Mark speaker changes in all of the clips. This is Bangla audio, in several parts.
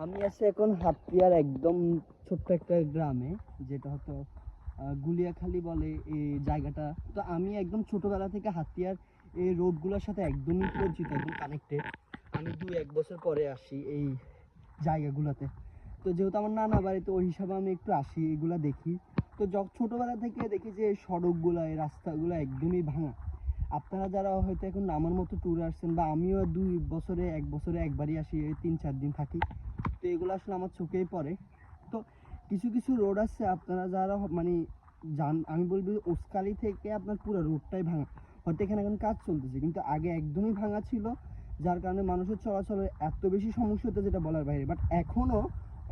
Speaker 1: আমি আছি এখন হাতিয়ার একদম ছোট্ট একটা গ্রামে, যেটা হয়তো গুলিয়াখালী বলে এই জায়গাটা। তো আমি একদম ছোটবেলা থেকে হাতিয়ার এই রোডগুলোর সাথে একদমই পরিচিত, একদম কানেক্টেড। আমি 2-1 বছর পরে আসি এই জায়গাগুলোতে। তো যেহেতু আমার নানা বাড়ি, তো ওই হিসাবে আমি একটু আসি, এগুলা দেখি। তো ছোটবেলা থেকে দেখি যে এই সড়কগুলো, এই রাস্তাগুলো একদমই ভাঙা। আপনারা যারা হয়তো এখন আমার মতো ট্যুরে আসছেন, বা আমিও 1 বছরে একবারই আসি, এই 3-4 দিন থাকি, তো এগুলো আসলে আমার চোখেই পড়ে। তো কিছু কিছু রোড আছে, আপনারা যারা মানে আমি বলবো ওসকালি থেকে আপনার পুরো রোডটাই ভাঙা। হয়তো এখানে এখন কাজ চলতেছে, কিন্তু আগে একদমই ভাঙা ছিল, যার কারণে মানুষের চলাচলের এত বেশি সমস্যা হতো যেটা বলার বাইরে। বাট এখনও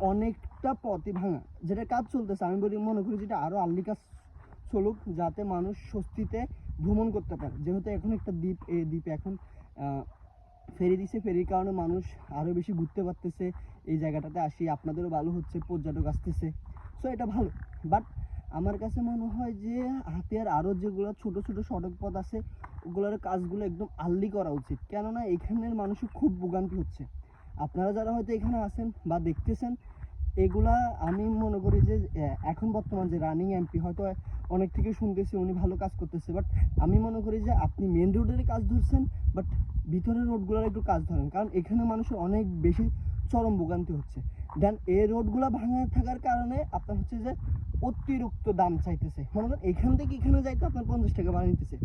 Speaker 1: অনেকটা পথই ভাঙা, যেটা কাজ চলতেছে। আমি মনে করি যেটা আরও আর্লি কাজ চলুক, যাতে মানুষ স্বস্তিতে ভ্রমণ করতে পারে। যেহেতু এখন একটা দ্বীপ, এই দ্বীপে এখন ফেরি দিছে, ফেরির কারণে মানুষ আরও বেশি ঘুরতে পারতেছে। এই জায়গাটাতে আসি, আপনাদেরও ভালো হচ্ছে, পর্যটক আসতেছে, সো এটা ভালো। বাট আমার কাছে মনে হয় যে হাতিয়ার আরও যেগুলো ছোট ছোট সড়ক পথ আছে, ওগুলোর কাজগুলো একদম আর্লি করা উচিত, কেননা এখানের মানুষের খুব ভোগান্তি হচ্ছে। আপনারা যারা হয়তো এখানে আছেন বা দেখতেছেন, এগুলা আমি মনে করি যে এখন বর্তমান যে রানিং এমপি হয়তো অনেক থেকে শুনতেছি উনি ভালো কাজ করতেছে, বাট আমি মনে করি যে আপনি মেন রোডের কাজ ধরছেন, বাট ভিতরের রোডগুলোর একটু কাজ ধরেন, কারণ এখানে মানুষের অনেক বেশি চরম ভোগান্তি হচ্ছে। দেন এই রোডগুলো ভাঙা থাকার কারণে আপনার হচ্ছে যে অতিরিক্ত দাম চাইতেছে। মনে করেন এখান থেকে এখানে যাইতে আপনার 50 টাকা ভাড়া নিতেছে,